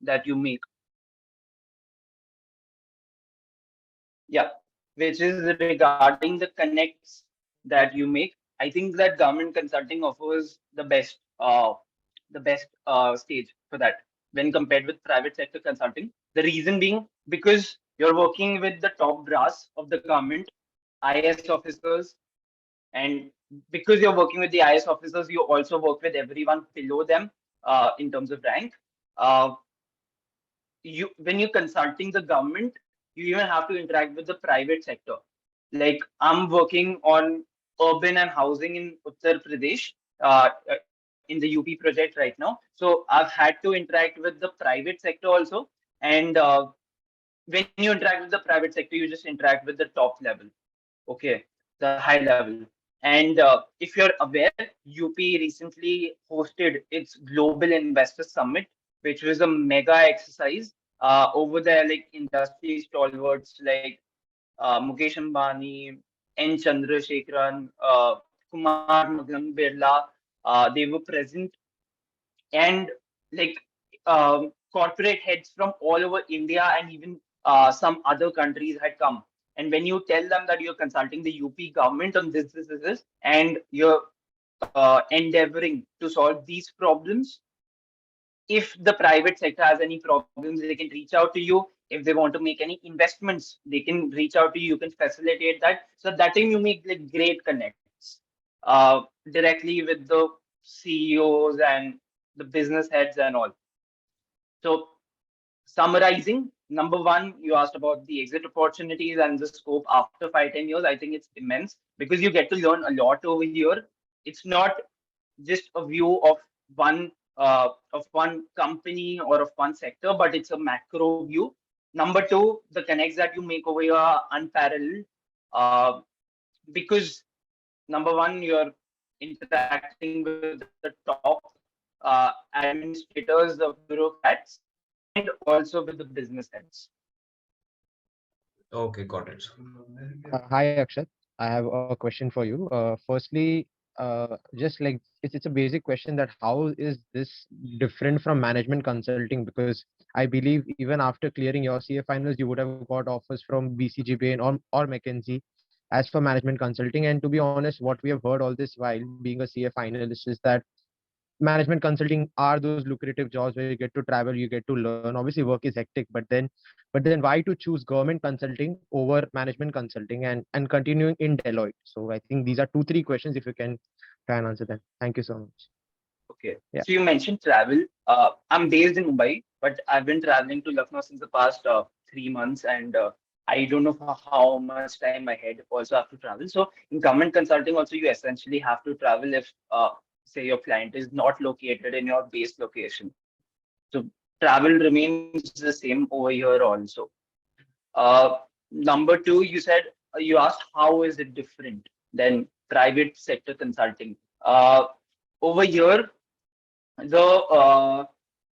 that you make. Yeah, which is regarding the connects that you make. I think that government consulting offers the best stage for that when compared with private sector consulting. The reason being because you're working with the top brass of the government, IS officers, and because you're working with the IS officers, you also work with everyone below them in terms of rank. Uh, you when you're consulting the government, you even have to interact with the private sector. Like I'm working on urban and housing in Uttar Pradesh, in the UP project right now. So I've had to interact with the private sector also. And when you interact with the private sector, you just interact with the top level. Okay, the high level. And if you're aware, UP recently hosted its Global Investor Summit, which was a mega exercise. Over there, like industry stalwarts like Mukesh Ambani, N. Chandrasekharan, Kumar Magam Birla, they were present, and like corporate heads from all over India and even some other countries had come. And when you tell them that you're consulting the UP government on this, and you're endeavoring to solve these problems, if the private sector has any problems, they can reach out to you. If they want to make any investments, they can reach out to you. You can facilitate that. So at that time, you make like great connects directly with the CEOs and the business heads and all. So summarizing, number one, you asked about the exit opportunities and the scope after 5-10 years. I think it's immense because you get to learn a lot over here. It's not just a view of one company or of one sector, but it's a macro view. Number two, the connects that you make over here are unparalleled, because number one, you're interacting with the top administrators, the bureaucrats, and also with the business heads. Okay, got it. Hi, Akshat. I have a question for you. Firstly, just like it's a basic question that how is this different from management consulting? Because I believe even after clearing your CA finals, you would have got offers from BCG Bain or McKinsey as for management consulting. And to be honest, what we have heard all this while being a CA finalist is that management consulting are those lucrative jobs where you get to travel, you get to learn. Obviously, work is hectic, but then why to choose government consulting over management consulting and continuing in Deloitte? So I think these are two, three questions. If you can try and answer them. Thank you so much. Okay. Yeah. So you mentioned travel. I'm based in Mumbai, but I've been traveling to Lucknow since the past 3 months, and I don't know for how much time I had also have to travel. So in government consulting, also you essentially have to travel if, say, your client is not located in your base location. So travel remains the same over here also. Uh, Number two, you asked how is it different than private sector consulting. Over here, the uh,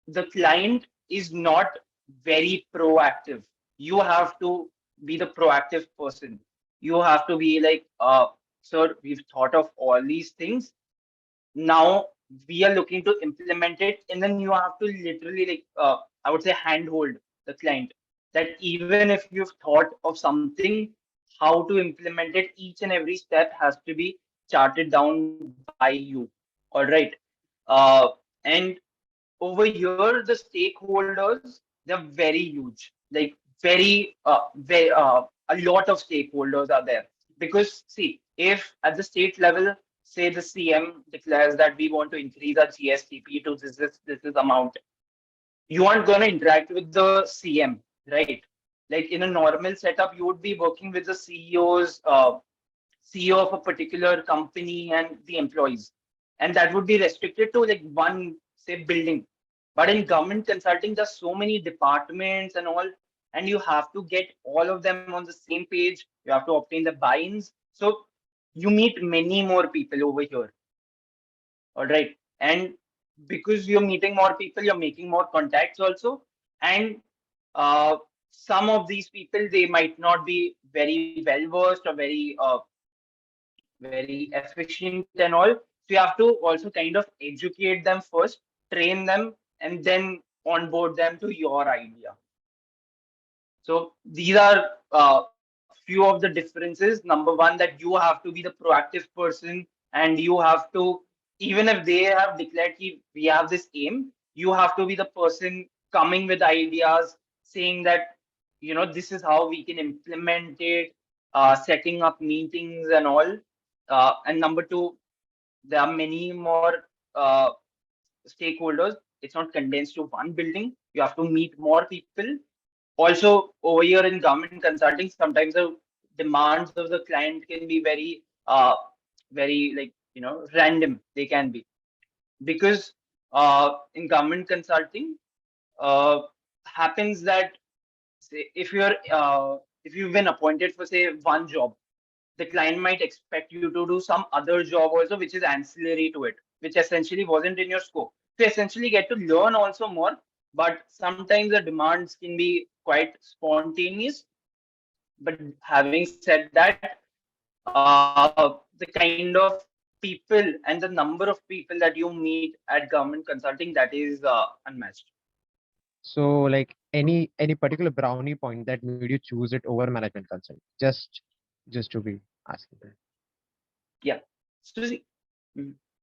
the client is not very proactive. You have to be the proactive person. You have to be like, sir, we've thought of all these things. Now we are looking to implement it, and then you have to literally like, I would say, handhold the client that even if you've thought of something, how to implement it, each and every step has to be charted down by you. All right. And over here the stakeholders, they're very huge, like a lot of stakeholders are there. Because see, if at the state level, say the CM declares that we want to increase our GSTP to this amount, you aren't going to interact with the CM, right? Like in a normal setup, you would be working with the CEO of a particular company and the employees, and that would be restricted to like one, say, building. But in government consulting, there's so many departments and all, and you have to get all of them on the same page. You have to obtain the buy-ins. So you meet many more people over here. All right. And because you're meeting more people, you're making more contacts also. And some of these people, they might not be very well versed or very efficient and all. So you have to also kind of educate them first, train them, and then onboard them to your idea. So these are few of the differences. Number one, that you have to be the proactive person, and you have to, even if they have declared ki we have this aim, you have to be the person coming with ideas, saying that, this is how we can implement it, setting up meetings and all. And number two, there are many more stakeholders. It's not condensed to one building. You have to meet more people. Also, over here in government consulting, sometimes the demands of the client can be very, like, random. They can be, because in government consulting, uh, happens that, say, if you've been appointed for, say, one job, the client might expect you to do some other job also, which is ancillary to it, which essentially wasn't in your scope. So essentially get to learn also more, but sometimes the demands can be quite spontaneous. But having said that, the kind of people and the number of people that you meet at government consulting, that is unmatched. So, like any particular brownie point that made you choose it over management consult? Just to be asking that. Yeah. So see,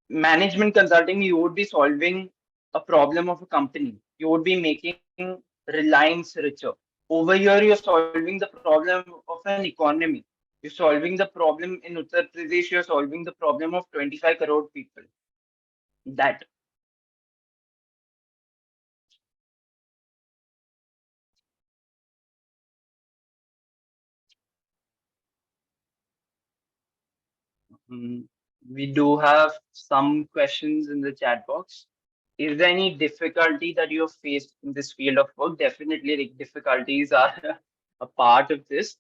management consulting, you would be solving a problem of a company. You would be making Reliance richer. Over here, you're solving the problem of an economy. You're solving the problem in Uttar Pradesh. You're solving the problem of 25 crore people. That. Mm, we do have some questions in the chat box. Is there any difficulty that you have faced in this field of work? Definitely, like, difficulties are a part of this.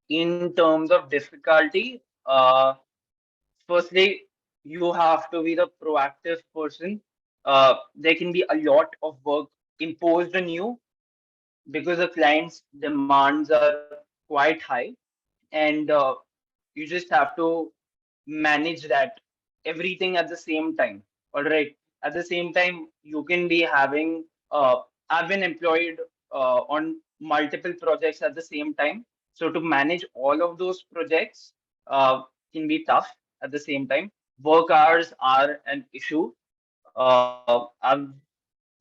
In terms of difficulty, firstly, you have to be the proactive person. There can be a lot of work imposed on you because the client's demands are quite high, and you just have to manage that everything at the same time. All right. At the same time, you can be having. I've been employed on multiple projects at the same time, so to manage all of those projects can be tough. At the same time, work hours are an issue. I've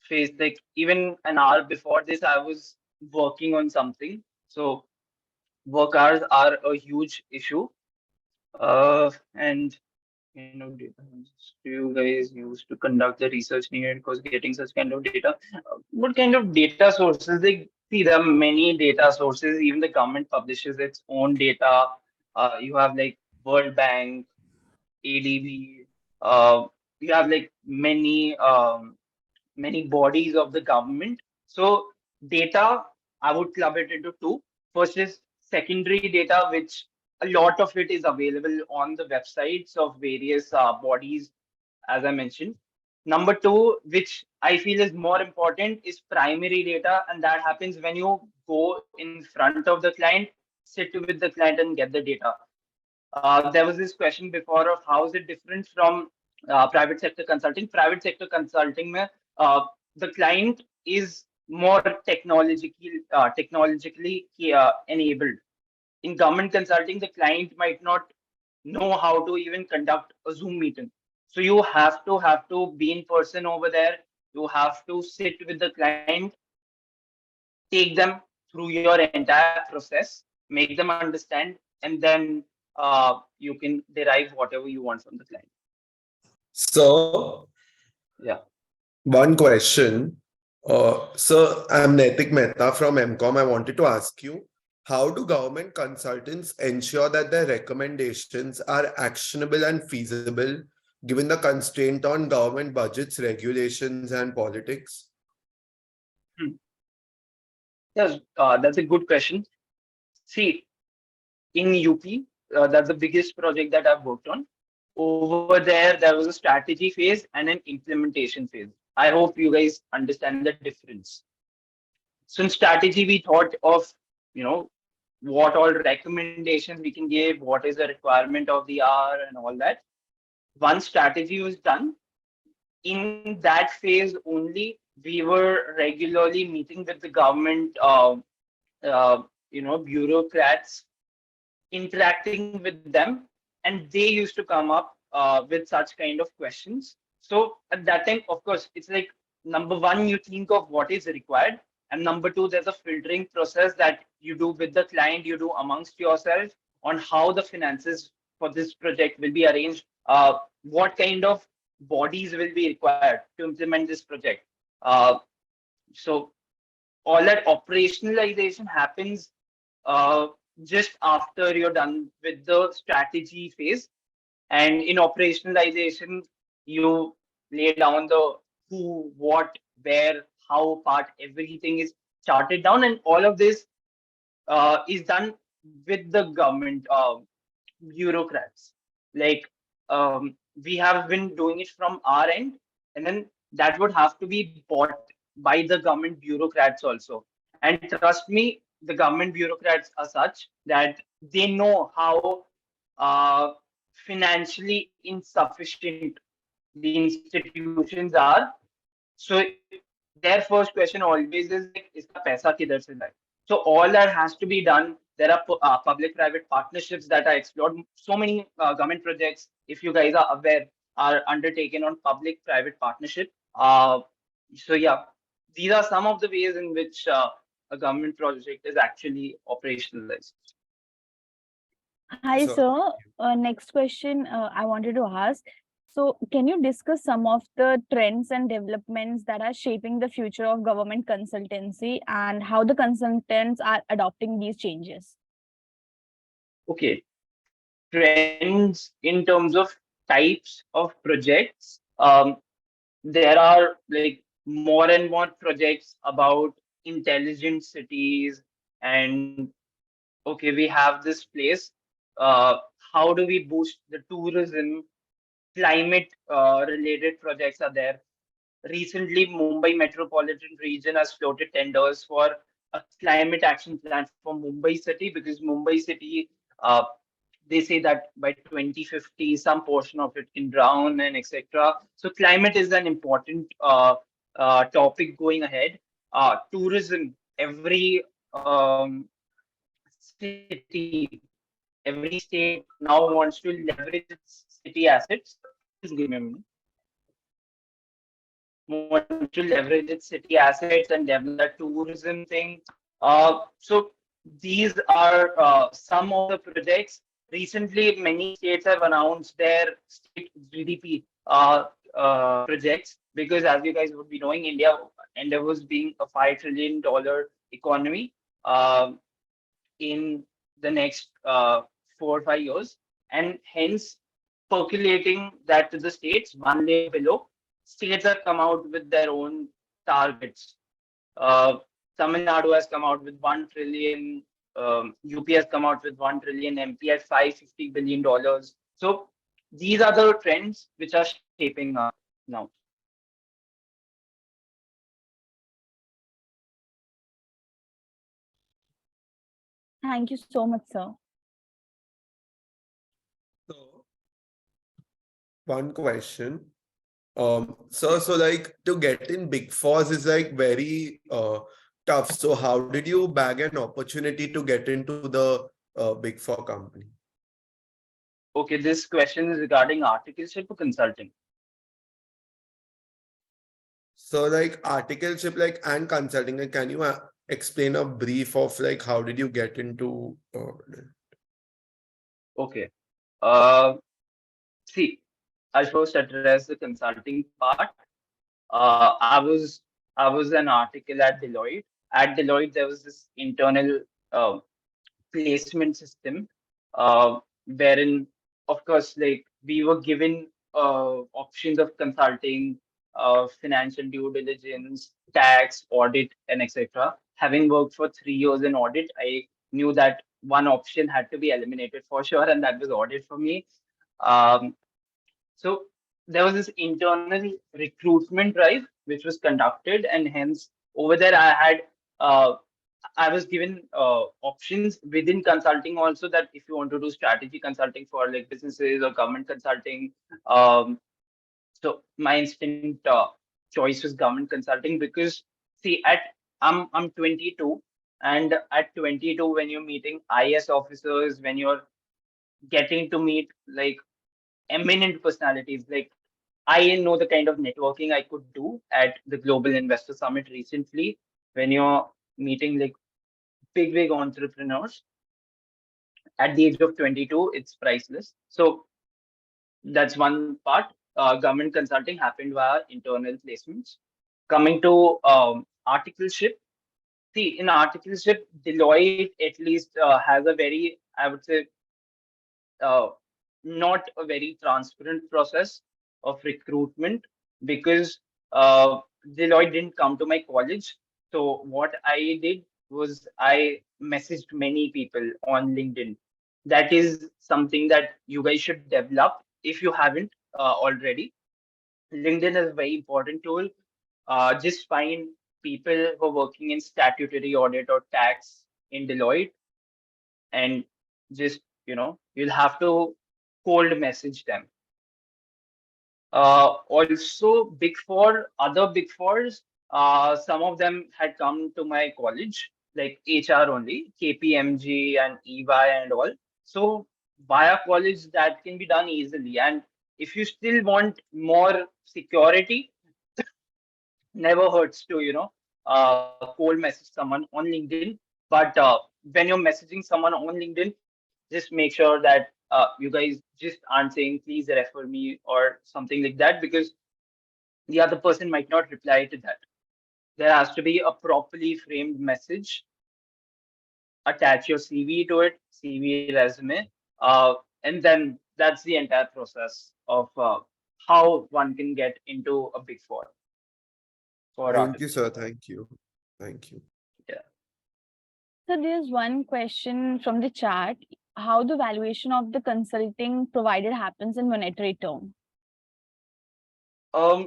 faced, like, even an hour before this, I was working on something. So work hours are a huge issue. And data do you guys use to conduct the research needed because getting such kind of data? What kind of data sources? They see, there are many data sources. Even the government publishes its own data. You have, like, World Bank, ADB. You have, like, many bodies of the government. So data, I would club it into two. First is secondary data, which a lot of it is available on the websites of various bodies, as I mentioned. Number two, which I feel is more important, is primary data, and that happens when you go in front of the client, sit with the client, and get the data. There was this question before of how is it different from private sector consulting. Private sector consulting, mein, the client is more technologically enabled. In government consulting, the client might not know how to even conduct a Zoom meeting. So you have to be in person over there. You have to sit with the client, take them through your entire process, make them understand, and then you can derive whatever you want from the client. So, Yeah. one question. So, I'm Naitik Mehta from MCOM. I wanted to ask you, how do government consultants ensure that their recommendations are actionable and feasible given the constraint on government budgets, regulations, and politics? Hmm. Yes, that's a good question. See, in UP, that's the biggest project that I've worked on. Over there was a strategy phase and an implementation phase. I hope you guys understand the difference. So in strategy, we thought of, what all recommendations we can give, what is the requirement of the hour, and all that. Once strategy was done, in that phase only, we were regularly meeting with the government, bureaucrats, interacting with them, and they used to come up with such kind of questions. So at that time, of course, it's like number one, you think of what is required, and number two, there's a filtering process that you do with the client, you do amongst yourself on how the finances for this project will be arranged, what kind of bodies will be required to implement this project. Uh, so all that operationalization happens uh, just after you're done with the strategy phase. And in operationalization, you lay down the who, what, where, how part, everything is charted down, and all of this is done with the government bureaucrats. Like we have been doing it from our end, and then that would have to be bought by the government bureaucrats also. And trust me, the government bureaucrats are such that they know how uh, financially insufficient the institutions are. So their first question always is like, "Iska paisa kidhar se laye?" So all that has to be done. There are public-private partnerships that are explored. So many government projects, if you guys are aware, are undertaken on public-private partnership. So yeah, these are some of the ways in which a government project is actually operationalized. Hi, So sir. Next question I wanted to ask. So, can you discuss some of the trends and developments that are shaping the future of government consultancy and how the consultants are adopting these changes? Okay, trends in terms of types of projects. There are like more and more projects about intelligent cities, and okay, we have this place. How do we boost the tourism? Climate related projects are there. Recently, Mumbai metropolitan region has floated tenders for a climate action plan for Mumbai city, because Mumbai city, uh, they say that by 2050 some portion of it can drown and etc. So climate is an important topic going ahead. Tourism, every city, every state now wants to leverage its city assets. Just give me a minute. Wants to leverage its city assets and develop that tourism thing. So these are some of the projects. Recently, many states have announced their state GDP projects, because, as you guys would be knowing, India endeavors being a $5 trillion economy in the next 4 or 5 years, and hence percolating that to the states, one layer below. States have come out with their own targets. Uh, Tamil Nadu has come out with 1 trillion, UP has come out with 1 trillion, MP at $550 billion. So these are the trends which are shaping up now. Thank you so much, sir. so one question. So like to get in Big Fours is like very tough. So how did you bag an opportunity to get into the Big Four company? Okay, this question is regarding articleship or consulting. So like articleship, like and consulting, like can you explain a brief of like how did you get into Okay. Uh, See, I'll first address the consulting part. I was an article at Deloitte. At Deloitte, there was this internal uh, placement system, wherein, of course, like we were given options of consulting, financial due diligence, tax, audit, and etc. Having worked for 3 years in audit, I knew that one option had to be eliminated for sure, and that was audit for me. Um, so there was this internal recruitment drive which was conducted, and hence over there uh, I was given options within consulting also, that if you want to do strategy consulting for like businesses or government consulting. Um, so my instinct choice was government consulting because see at I'm 22, and at 22 when you're meeting IS officers, when you're getting to meet like eminent personalities, like I know the kind of networking I could do at the Global Investor Summit recently when you're meeting like big entrepreneurs at the age of 22, it's priceless. So that's one part. Government consulting happened via internal placements. Coming to articleship, see, in articleship, Deloitte at least has a very, I would say, uh, not a very transparent process of recruitment because Deloitte didn't come to my college. So what I did was I messaged many people on LinkedIn. That is something that you guys should develop if you haven't already. LinkedIn is a very important tool. Just find people who are working in statutory audit or tax in Deloitte and just, you'll have to cold message them. Also, Big Four, other Big Fours, some of them had come to my college, like HR only, KPMG and EY and all. So via college, that can be done easily. And if you still want more security, never hurts to, cold message someone on LinkedIn. But when you're messaging someone on LinkedIn, just make sure that you guys just aren't saying, please refer me or something like that, because the other person might not reply to that. There has to be a properly framed message. Attach your CV to it, CV resume, and then that's the entire process of how one can get into a big four for Thank you, article. sir. Thank you. Thank you. Yeah. So there's one question from the chat. How the valuation of the consulting provided happens in monetary term? Um,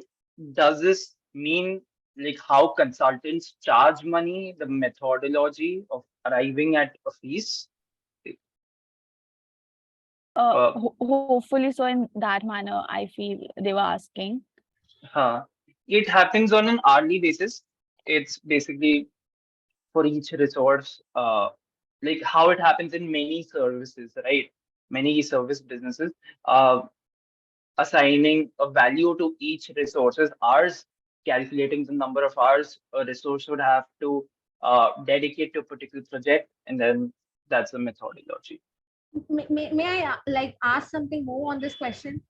does this mean like how consultants charge money, the methodology of arriving at a fees? Uh, Hopefully so in that manner, I feel they were asking. huh. It happens on an hourly basis. It's basically for each resource, like how it happens in many services, right? Many service businesses, uh, assigning a value to each resource's hours, calculating the number of hours a resource would have to dedicate to a particular project, and then that's the methodology. May I like ask something more on this question?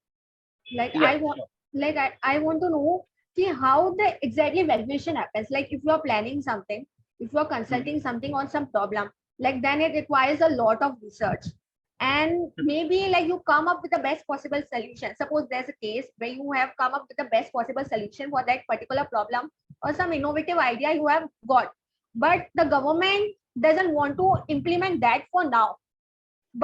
Like Yeah, I want, sure. like I want to know, see how the exactly valuation happens. Like if you are planning something, if you are Mhm. consulting something on some problem, like then it requires a lot of research, and maybe like you come up with the best possible solution. Suppose there's a case where you have come up with the best possible solution for that particular problem or some innovative idea you have got, but the government doesn't want to implement that for now,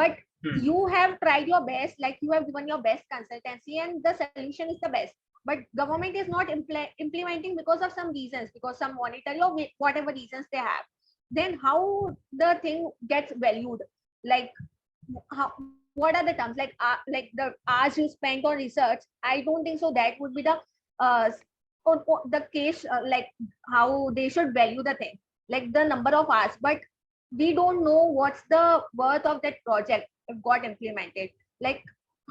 but Mhm. you have tried your best, like you have given your best consultancy and the solution is the best, but government is not implementing because of some reasons, because some monetary or whatever reasons they have, then how the thing gets valued? Like how, what are the terms? Like the hours you spent on research, I don't think so that would be the uh or the case, like how they should value the thing, like the number of hours, but we don't know what's the worth of that project if got implemented, like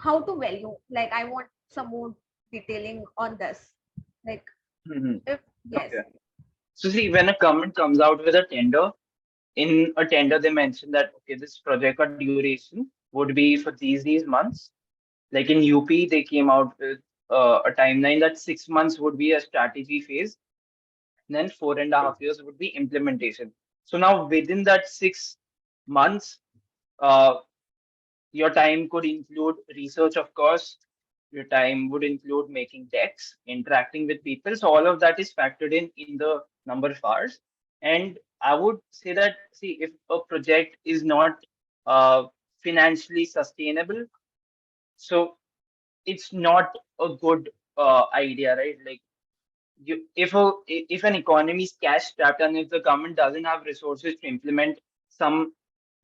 how to value, like I want some more detailing on this, like Mhm. if yes. Okay. So see, when a government comes out with a tender, in a tender they mention that okay, this project or duration would be for these months. Like in UP, they came out with a timeline that 6 months would be a strategy phase, then 4.5 years would be implementation. So now within that 6 months, uh, your time could include research, of course. Your time would include making decks, interacting with people. So all of that is factored in the number of hours. And I would say that, see, if a project is not uh, financially sustainable, so it's not a good idea, right? Like if an economy is cash strapped and if the government doesn't have resources to implement some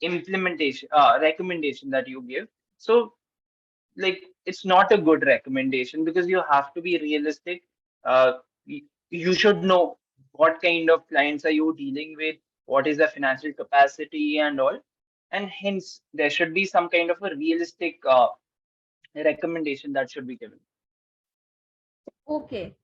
implementation recommendation that you give, so like it's not a good recommendation because you have to be realistic. you should know what kind of clients are you dealing with, what is the financial capacity and all, and hence there should be some kind of a realistic recommendation that should be given. Okay.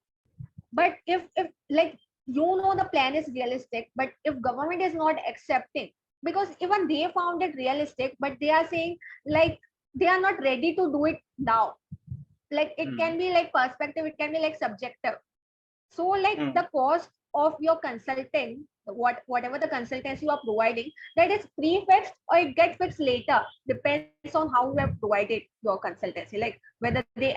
But if like the plan is realistic, but if government is not accepting, because even they found it realistic, but they are saying like they are not ready to do it now. Like it Hmm. can be like perspective, it can be like subjective. So like Hmm. the cost of your consulting, whatever the consultancy you are providing, that is pre-fixed or it gets fixed later, depends on how you have provided your consultancy. Like whether they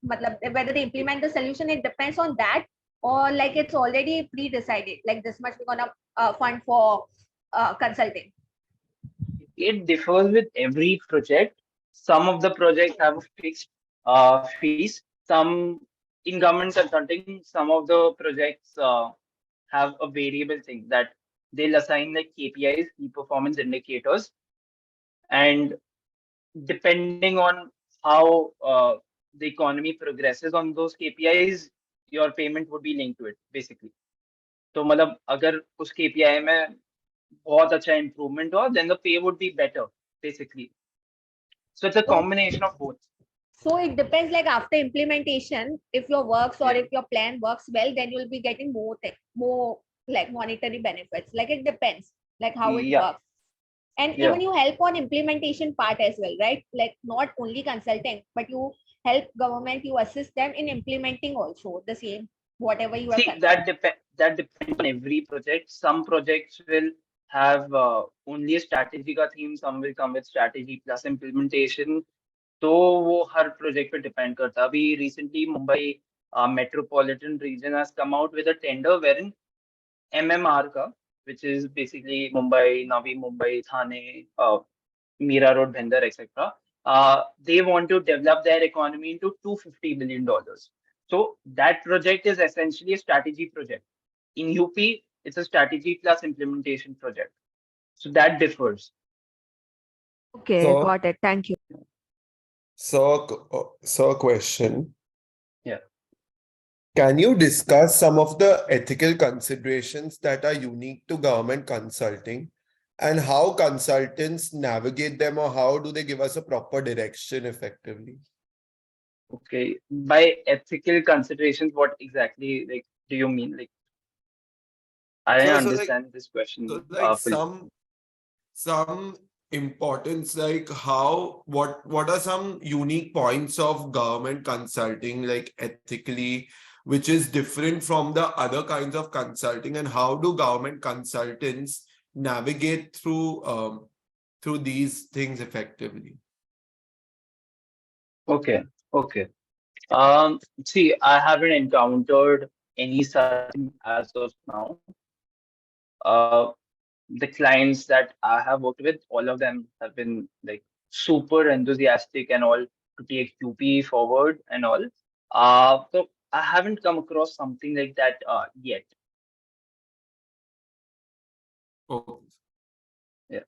whether they implement the solution, it depends on that, or like it's already pre-decided, like this much we're gonna fund for consulting. It differs with every project. Some of the projects have a fixed fees. Some in government consulting, some of the projects have a variable thing that they'll assign like KPIs, key performance indicators, and depending on how the economy progresses on those KPIs, your payment would be linked to it basically. तो मतलब अगर उस KPI में बहुत अच्छा improvement हुआ, then the pay would be better basically. So it's a So combination of both. so it depends, like after implementation, if your works or Yeah. if your plan works well, then you'll be getting more like monetary benefits. Like it depends, like how it Yeah. works. And Yeah. even you help on implementation part as well, right? Like not only consulting, but you help government, you assist them in implementing also the same, whatever you have See, consulted. that depends on every project. Some projects will have only a strategy का theme, some will come with strategy plus implementation. तो वो हर project पे depend करता है. अभी recently Mumbai metropolitan region has come out with a tender wherein MMR का, which is basically Mumbai, Navi Mumbai, Thane, Mira Road, Bhindar, etc. They want to develop their economy into $250 billion. So that project is essentially a strategy project. In UP, it's a strategy plus implementation project. So that differs. Okay, So, got it. Thank you. so a question. Yeah. Can you discuss some of the ethical considerations that are unique to government consulting and how consultants navigate them, or how do they give us a proper direction effectively? Okay. By ethical considerations, what exactly like do you mean? Like I didn't So, like, understand this question so like fully. some importance, like what are some unique points of government consulting, like ethically, which is different from the other kinds of consulting, and how do government consultants navigate through these things effectively? Okay. Okay. See, I haven't encountered any such thing as of now. Uh, the clients that I have worked with, all of them have been like super enthusiastic and all to take QP forward and all. So I haven't come across something like that yet. Oh, Yeah.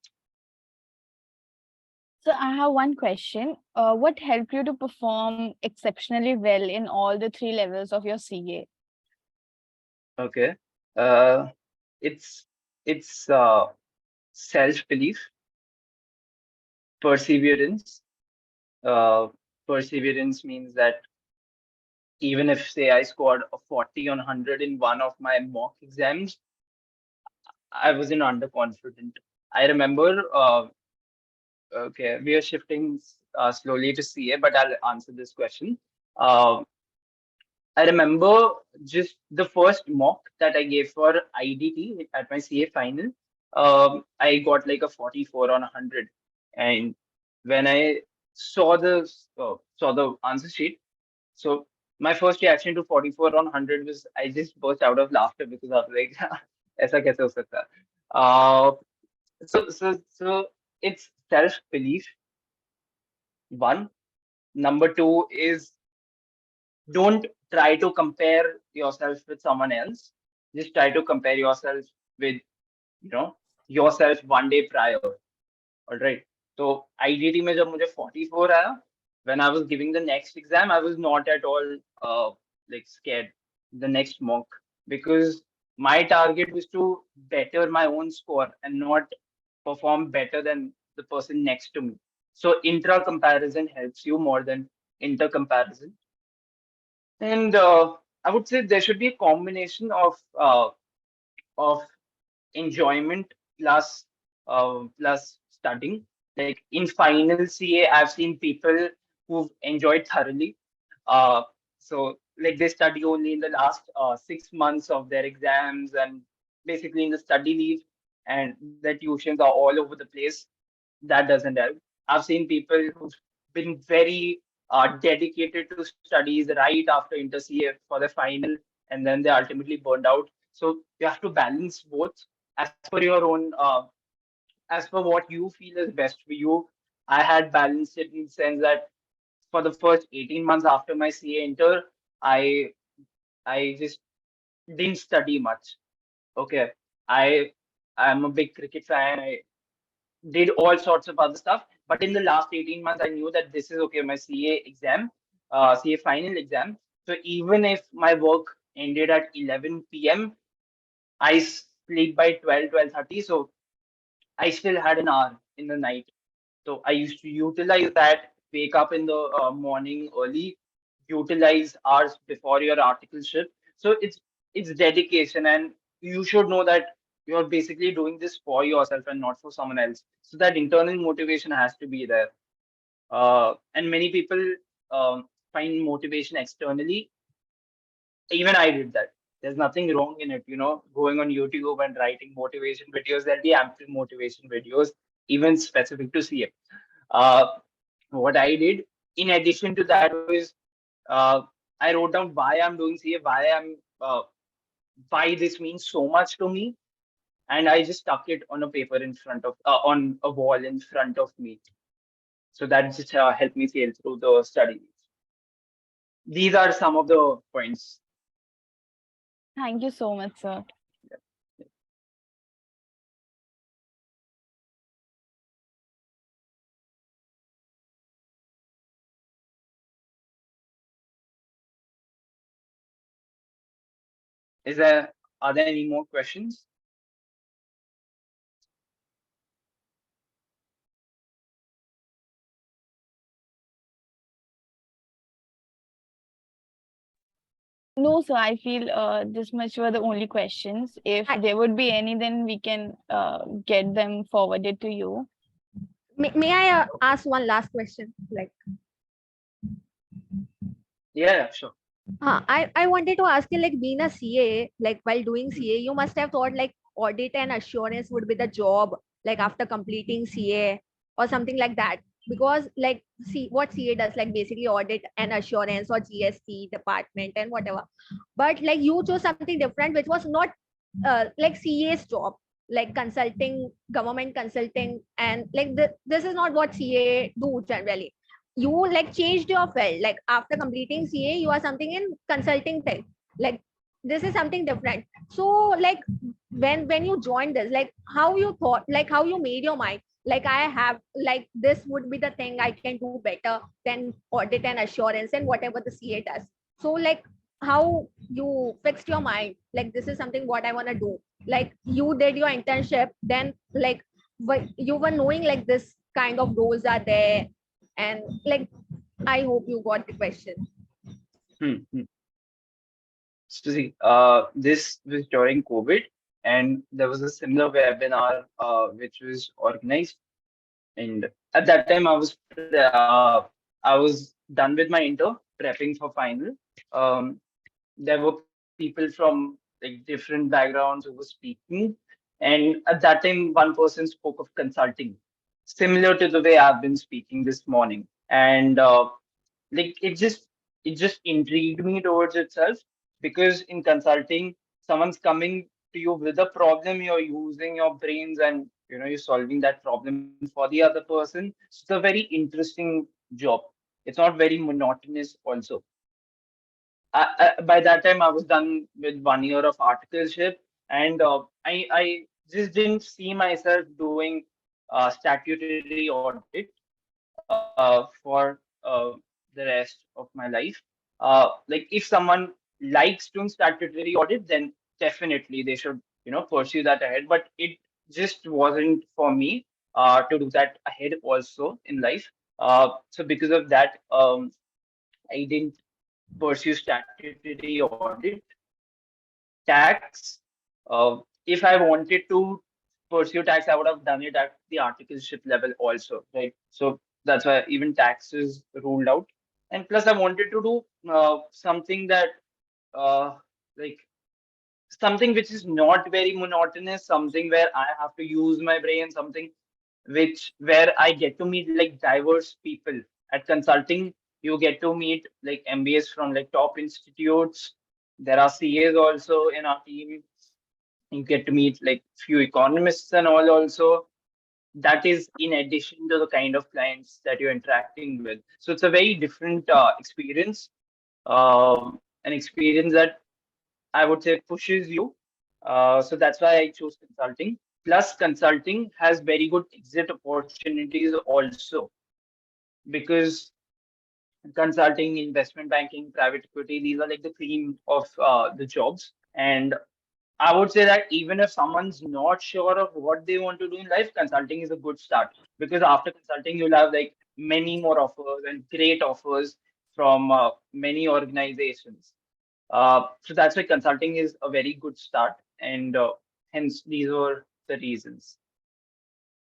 So I have one question. What helped you to perform exceptionally well in all the three levels of your CA? Okay. Uh, it's self-belief, perseverance. Uh, Perseverance means that even if say I scored a 40 on 100 in one of my mock exams, I wasn't underconfident. I remember, okay, we are shifting slowly to CA, but I'll answer this question. Uh, I remember just the first mock that I gave for IDT at my CA final. I got like a 44 on 100, and when I saw the answer sheet, so my first reaction to 44 on 100 was I just burst out of laughter because I was like, ऐसा कैसे हो सकता है? Uh, so it's self belief. One. Number two is don't try to compare yourself with someone else. Just try to compare yourself with you know yourself one day prior. All right. So IDT में जब मुझे 44 आया, when I was giving the next exam, I was not at all like scared. the next mock, because my target was to better my own score and not perform better than the person next to me. So intra comparison helps you more than inter comparison. And I would say there should be a combination of enjoyment plus studying. Like in final CA, I've seen people who've enjoyed thoroughly. Uh, so like they study only in the last 6 months of their exams and basically in the study leave, and their tuitions are all over the place. That doesn't help. I've seen people who've been very dedicated to studies right after inter CA for the final, and then they ultimately burned out. So you have to balance both as per your own, as per what you feel is best for you. I had balanced it in the sense that for the first 18 months after my CA inter, I I just didn't study much. Okay, I I'm a big cricket fan. I did all sorts of other stuff. But in the last 18 months, I knew that this is okay, my CA exam, CA final exam. So even if my work ended at 11 p.m., I sleep by 12:30. So I still had an hour in the night. So I used to utilize that, wake up in the morning early, utilize hours before your article shift. So it's dedication, and you should know that you're basically doing this for yourself and not for someone else. So that internal motivation has to be there. And many people find motivation externally. Even I did that. There's nothing wrong in it, going on YouTube and writing motivation videos. There'll be ample motivation videos, even specific to CA. What I did in addition to that was, uh, I wrote down why I'm doing CA, why this means so much to me, and I just stuck it on a paper in front of, on a wall in front of me. So that just helped me sail through the study. These are some of the points. Thank you so much, sir. Is there Are there any more questions? No, sir, I feel this much were the only questions. If I- there would be any, then we can get them forwarded to you. may I ask one last question? Like, Yeah, sure. I wanted to ask you, like, being a CA, like while doing CA, you must have thought like audit and assurance would be the job, like after completing CA or something like that. Because like see what CA does, like basically audit and assurance or GST department and whatever. But like you chose something different, which was not like CA's job, like consulting, government consulting, and like this is not what CA do generally. You like changed your field, like after completing CA you are something in consulting thing, like this is something different. So like when you joined this, like how you thought, like how you made your mind, like I have, like this would be the thing I can do better than audit and assurance and whatever the CA does. So like how you fixed your mind, like this is something what I want to do, like you did your internship, then like you were knowing like this kind of roles are there, and like I hope you got the question. Hmm. Hmm. So see, this was during COVID, and there was a similar webinar which was organized. And at that time, I was done with my inter, prepping for final. Um, there were people from like different backgrounds who were speaking, and at that time, one person spoke of consulting, similar to the way I've been speaking this morning, and like it just intrigued me towards itself, because in consulting someone's coming to you with a problem, you're using your brains, and you're solving that problem for the other person. It's a very interesting job. It's not very monotonous also. By that time I was done with 1 year of articleship, and I just didn't see myself doing statutory audit for the rest of my life. Like if someone likes doing statutory audit, then definitely they should, pursue that ahead. But it just wasn't for me to do that ahead also in life. So because of that, I didn't pursue statutory audit. Tax, if I wanted to pursue tax, I would have done it at the articleship level also, right? So that's why even tax is ruled out. And plus, I wanted to do something that, uh, like, something which is not very monotonous, something where I have to use my brain, something which where I get to meet like diverse people. At consulting, you get to meet like MBAs from like top institutes. There are CAs also in our team. You get to meet like few economists and all also. That is in addition to the kind of clients that you're interacting with. So it's a very different experience, an experience that I would say pushes you. So that's why I chose consulting. Plus, consulting has very good exit opportunities also, because consulting, investment banking, private equity, these are like the cream of the jobs. And I would say that even if someone's not sure of what they want to do in life, consulting is a good start, because after consulting, you'll have like many more offers and great offers from many organizations. So that's why consulting is a very good start, and hence these were the reasons.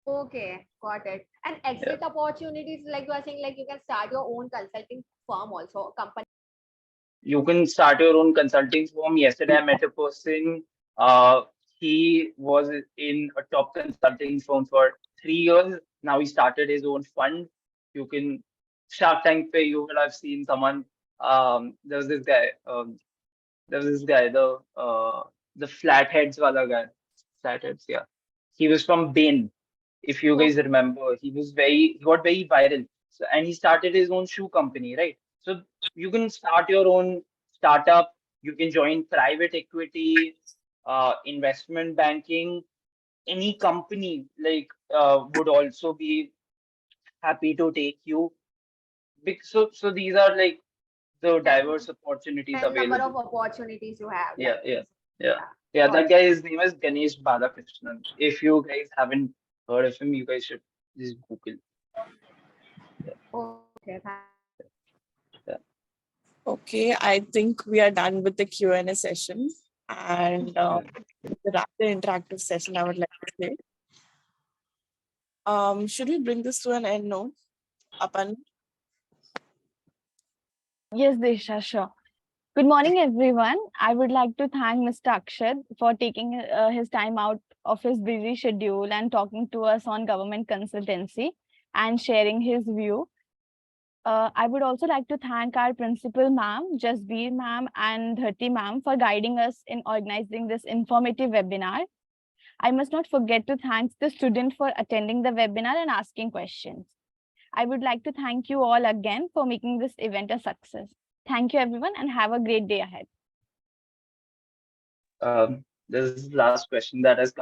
Okay, got it. And Yeah. exit opportunities, like you are saying, like you can start your own consulting firm also, company. You can start your own consulting firm. Yesterday, I met a person. Uh, he was in a top consulting firm for 3 years. Now he started his own fund. You can Shark Tank pay. You will have seen someone. There was this guy. The flatheads wala guy. Flatheads, yeah. He was from Bain, if you guys remember. He got very viral. So, and he started his own shoe company, right? So you can start your own startup. You can join private equity, investment banking. Any company like would also be happy to take you. So these are like the diverse opportunities And number available. of opportunities you have. Yeah, Like, yeah, yeah. yeah, Yeah, got that it. guy, his name is Ganesh Balakrishnan. If you guys haven't heard of him, you guys should just Google. Okay, Yeah. Okay, I think we are done with the Q&A session and the interactive session, I would like to say. Should we bring this to an end note? Apan? Yes, Disha, sure. Good morning, everyone. I would like to thank Mr. Akshat for taking his time out of his busy schedule and talking to us on government consultancy and sharing his view. I would also like to thank our principal ma'am, Jasbir ma'am and Dharti ma'am for guiding us in organizing this informative webinar. I must not forget to thank the student for attending the webinar and asking questions. I would like to thank you all again for making this event a success. Thank you, everyone, and have a great day ahead. This is the last question that has come